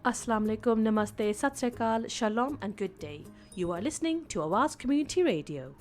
Assalamu alaikum, namaste, sat sri akal, shalom and good day. You are listening to Awaz Community Radio.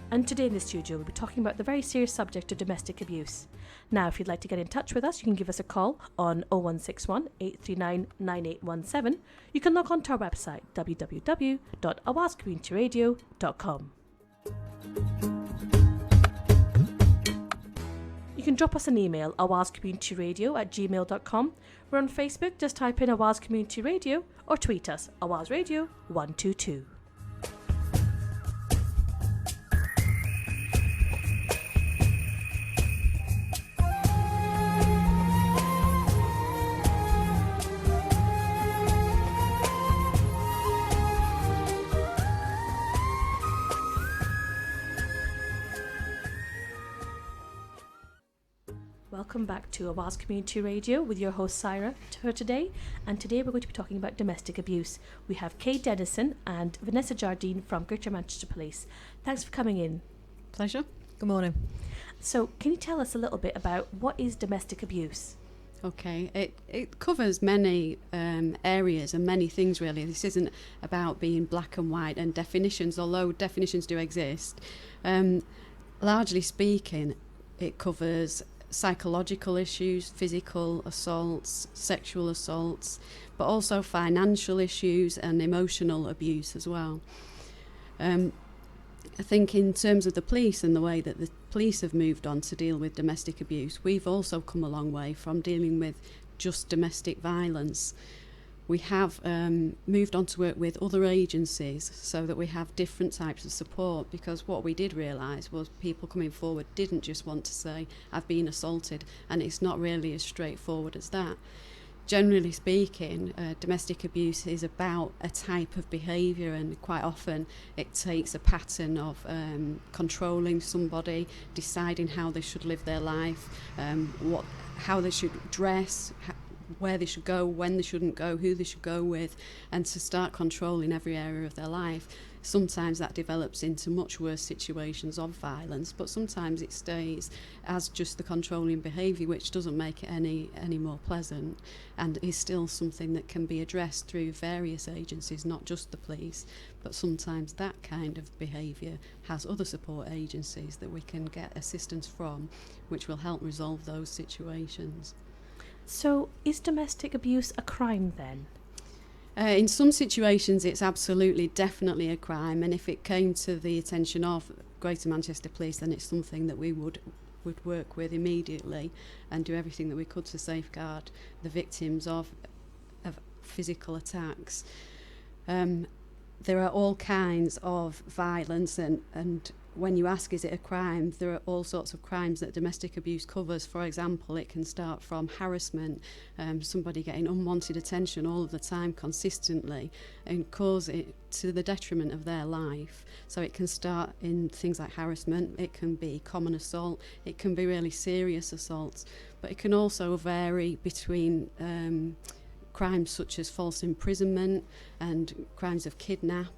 And today in the studio we'll be talking about the very serious subject of domestic abuse. Now, if you'd like to get in touch with us, you can give us a call on 0161 839 9817. You can log on to our website www.awazcommunityradio.com. You can drop us an email, awazcommunityradio@gmail.com. We're on Facebook, just type in Awaz Community Radio, or tweet us, Awaz Radio 122. Welcome back to Awaz Community Radio with your host Saira for today, and today we're going to be talking about domestic abuse. We have Dennison and Vanessa Jardine from Greater Manchester Police. Thanks for coming in. Pleasure. Good morning. So, can you tell us a little bit about what is domestic abuse? Okay, it covers many areas and many things really. This isn't about being black and white and definitions, although definitions do exist. Largely speaking, it covers psychological issues, physical assaults, sexual assaults, but also financial issues and emotional abuse as well. I think in terms of the police and the way that the police have moved on to deal with domestic abuse, we've also come a long way from dealing with just domestic violence. We have moved on to work with other agencies so that we have different types of support, because what we did realise was people coming forward didn't just want to say, I've been assaulted, and it's not really as straightforward as that. Generally speaking, domestic abuse is about a type of behaviour, and quite often it takes a pattern of controlling somebody, deciding how they should live their life, how they should dress, where they should go, when they shouldn't go, who they should go with, and to start controlling every area of their life. Sometimes that develops into much worse situations of violence, but sometimes it stays as just the controlling behaviour, which doesn't make it any more pleasant, and is still something that can be addressed through various agencies, not just the police. But sometimes that kind of behaviour has other support agencies that we can get assistance from, which will help resolve those situations. So, is domestic abuse a crime then? In some situations it's absolutely, definitely a crime, and if it came to the attention of Greater Manchester Police, then it's something that we would work with immediately and do everything that we could to safeguard the victims of physical attacks. There are all kinds of violence, and when you ask is it a crime, there are all sorts of crimes that domestic abuse covers. For example, it can start from harassment, somebody getting unwanted attention all of the time consistently, and cause it to the detriment of their life. So it can start in things like harassment, it can be common assault, it can be really serious assaults, but it can also vary between crimes such as false imprisonment and crimes of kidnap.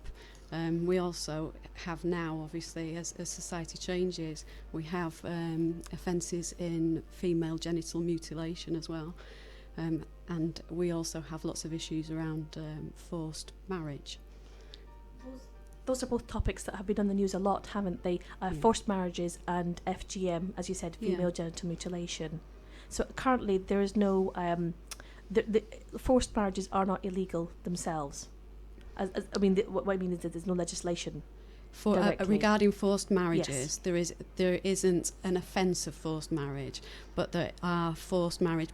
We also have now, obviously, as society changes, we have offences in female genital mutilation as well. And we also have lots of issues around forced marriage. Those are both topics that have been on the news a lot, haven't they? Forced marriages and FGM, as you said, female genital mutilation. So currently there is no... the forced marriages are not illegal themselves. What I mean is that there's no legislation. Regarding forced marriages, yes. there isn't an offence of forced marriage, but there are forced marriage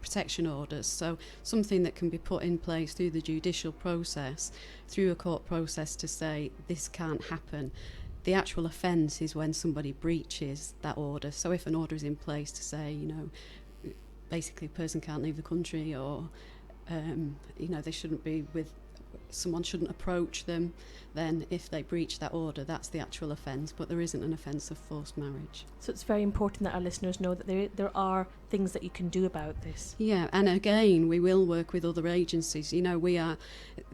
protection orders. So something that can be put in place through the judicial process, through a court process, to say this can't happen. The actual offence is when somebody breaches that order. So if an order is in place to say, basically a person can't leave the country, or they shouldn't be with someone shouldn't approach them, then if they breach that order, that's the actual offence, but there isn't an offence of forced marriage. So it's very important that our listeners know that there are things that you can do about this. Yeah, and again, we will work with other agencies.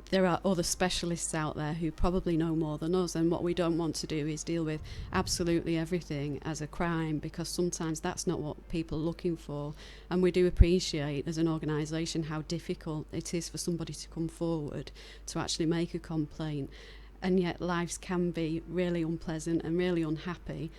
There are other specialists out there who probably know more than us, and what we don't want to do is deal with absolutely everything as a crime, because sometimes that's not what people are looking for. And we do appreciate as an organisation how difficult it is for somebody to come forward to actually make a complaint, and yet lives can be really unpleasant and really unhappy.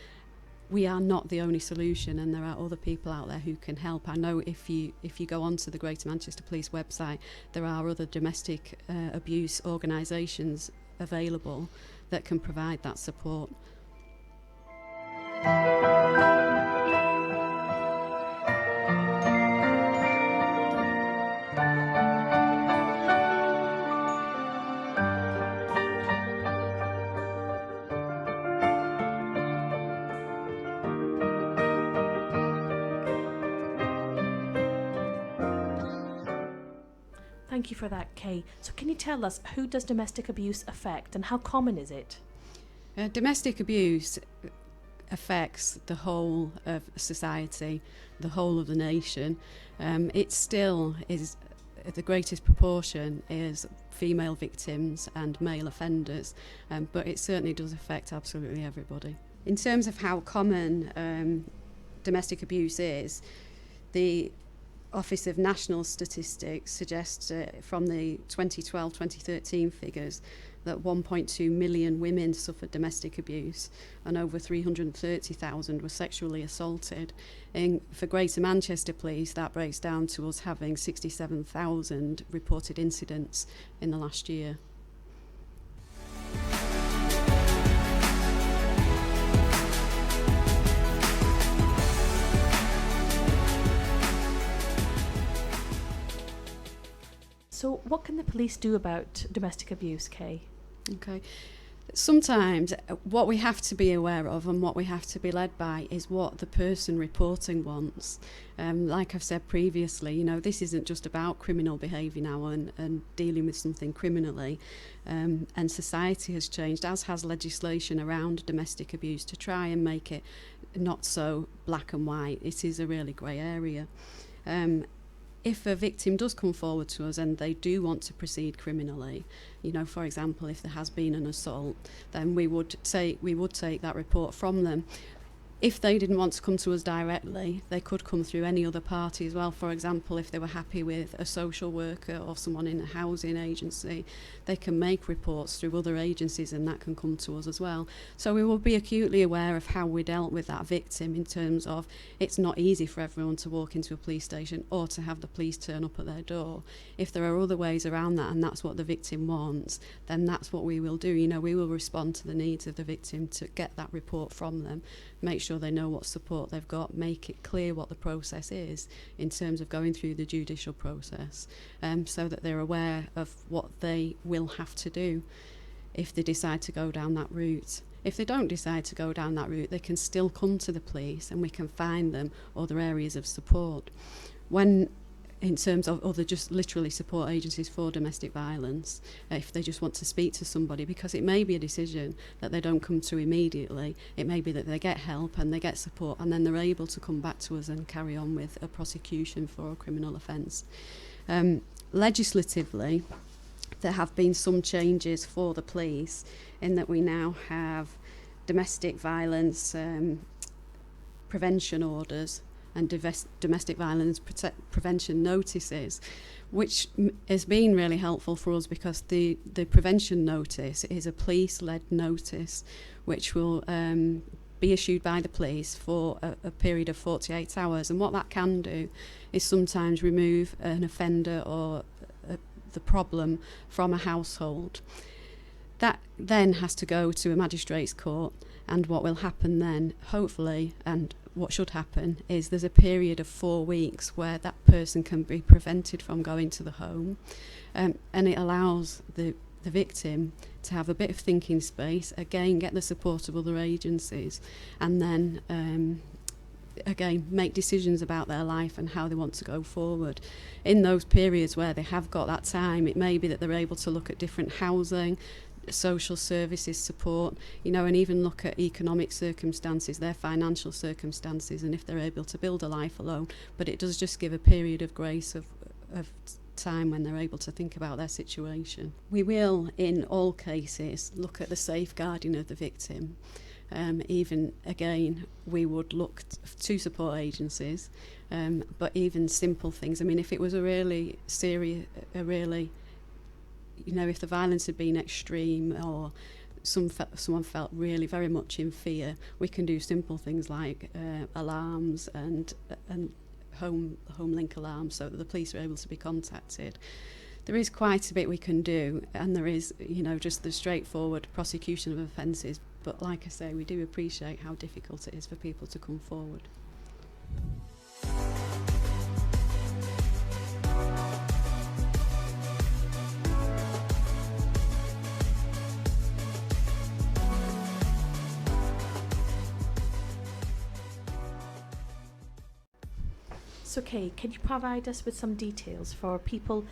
We are not the only solution, and there are other people out there who can help. I know if you go onto the Greater Manchester Police website, there are other domestic abuse organisations available that can provide that support. Thank you for that, Kay. So can you tell us, who does domestic abuse affect and how common is it? Domestic abuse affects the whole of society, the whole of the nation. It still is, the greatest proportion is female victims and male offenders, but it certainly does affect absolutely everybody. In terms of how common domestic abuse is, the Office of National Statistics suggests from the 2012-2013 figures that 1.2 million women suffered domestic abuse and over 330,000 were sexually assaulted. For Greater Manchester Police, that breaks down to us having 67,000 reported incidents in the last year. So what can the police do about domestic abuse, Kay? Okay. Sometimes what we have to be aware of and what we have to be led by is what the person reporting wants. Like I've said previously, this isn't just about criminal behaviour now and dealing with something criminally. And society has changed, as has legislation around domestic abuse, to try and make it not so black and white. It is a really grey area. If a victim does come forward to us and they do want to proceed criminally, for example, if there has been an assault, then we would take that report from them. If they didn't want to come to us directly, they could come through any other party as well. For example, if they were happy with a social worker or someone in a housing agency, they can make reports through other agencies and that can come to us as well. So we will be acutely aware of how we dealt with that victim, in terms of it's not easy for everyone to walk into a police station or to have the police turn up at their door. If there are other ways around that and that's what the victim wants, then that's what we will do. We will respond to the needs of the victim to get that report from them, make sure they know what support they've got, make it clear what the process is in terms of going through the judicial process, so that they're aware of what they will have to do if they decide to go down that route. If they don't decide to go down that route, they can still come to the police and we can find them other areas of support. In terms of other just literally support agencies for domestic violence, if they just want to speak to somebody, because it may be a decision that they don't come to immediately, it may be that they get help and they get support and then they're able to come back to us and carry on with a prosecution for a criminal offence. Legislatively, there have been some changes for the police in that we now have domestic violence prevention orders and domestic violence prevention notices, which has been really helpful for us, because the prevention notice is a police-led notice which will be issued by the police for a period of 48 hours. And what that can do is sometimes remove an offender or the problem from a household. That then has to go to a magistrate's court, and what will happen then, hopefully, and what should happen, is there's a period of 4 weeks where that person can be prevented from going to the home, and it allows the victim to have a bit of thinking space, again get the support of other agencies, and then again, make decisions about their life and how they want to go forward. In those periods where they have got that time, it may be that they're able to look at different housing, social services support, and even look at economic circumstances, their financial circumstances, and if they're able to build a life alone. But it does just give a period of grace of time when they're able to think about their situation. We will, in all cases, look at the safeguarding of the victim. Even again, we would look to support agencies, but even simple things. I mean, if it was a really serious, if the violence had been extreme or someone felt really very much in fear, we can do simple things like alarms and home link alarms so that the police are able to be contacted. There is quite a bit we can do, and there is, just the straightforward prosecution of offences. But like I say, we do appreciate how difficult it is for people to come forward. So, Kay, can you provide us with some details for people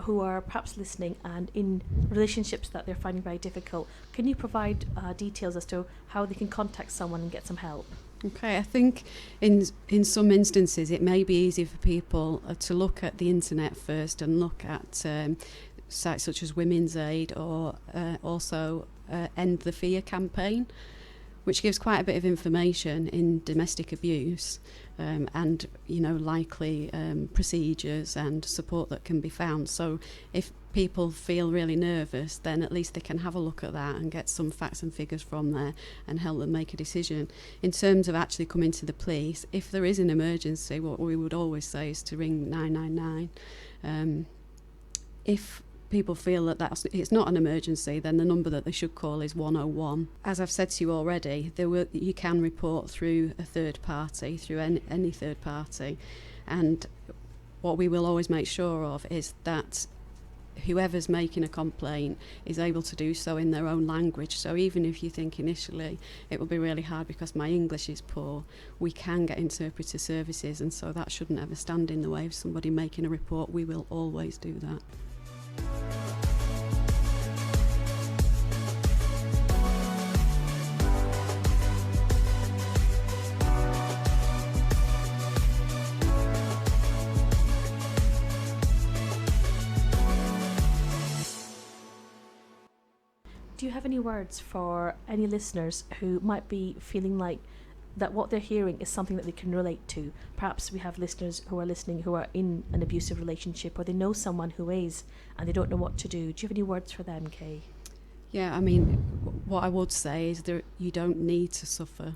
who are perhaps listening and in relationships that they're finding very difficult? Can you provide details as to how they can contact someone and get some help? Okay, I think in some instances it may be easy for people to look at the internet first and look at sites such as Women's Aid or also End the Fear campaign, which gives quite a bit of information in domestic abuse and likely procedures and support that can be found. So if people feel really nervous, then at least they can have a look at that and get some facts and figures from there and help them make a decision. In terms of actually coming to the police, if there is an emergency, what we would always say is to ring 999. If people feel that it's not an emergency, then the number that they should call is 101. As I've said to you already, you can report through a third party, through any third party, and what we will always make sure of is that whoever's making a complaint is able to do so in their own language. So even if you think initially it will be really hard because my English is poor, we can get interpreter services, and so that shouldn't ever stand in the way of somebody making a report. We will always do that. Do you have any words for any listeners who might be feeling like that what they're hearing is something that they can relate to? Perhaps we have listeners who are listening who are in an abusive relationship, or they know someone who is and they don't know what to do. Do you have any words for them, Kay? Yeah, I mean, what I would say is that you don't need to suffer,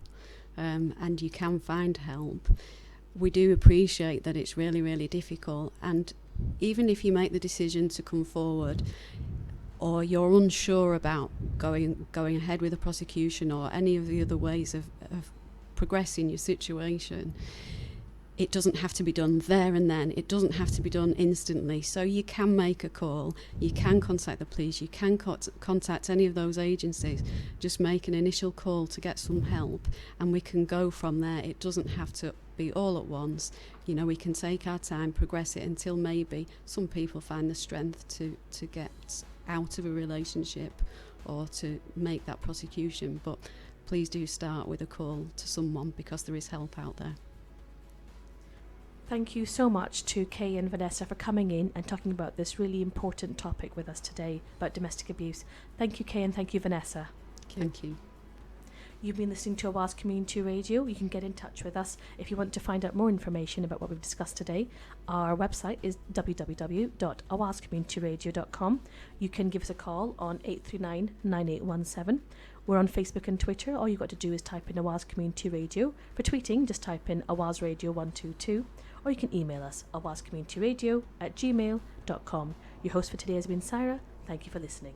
and you can find help. We do appreciate that it's really, really difficult, and even if you make the decision to come forward, or you're unsure about going ahead with a prosecution or any of the other ways of progressing your situation, it doesn't have to be done there and then. It doesn't have to be done instantly. So you can make a call, you can contact the police, you can contact any of those agencies. Just make an initial call to get some help, and we can go from there. It doesn't have to be all at once. We can take our time, progress it until maybe some people find the strength to get out of a relationship or to make that prosecution. But please do start with a call to someone, because there is help out there. Thank you so much to Kay and Vanessa for coming in and talking about this really important topic with us today about domestic abuse. Thank you, Kay, and thank you, Vanessa. Thank you. You've been listening to Awaz Community Radio. You can get in touch with us if you want to find out more information about what we've discussed today. Our website is www.awazcommunityradio.com. You can give us a call on 839 9817. We're on Facebook and Twitter. All you've got to do is type in Awaz Community Radio. For tweeting, just type in Awaz Radio 122. Or you can email us, awazcommunityradio@gmail.com. Your host for today has been Saira. Thank you for listening.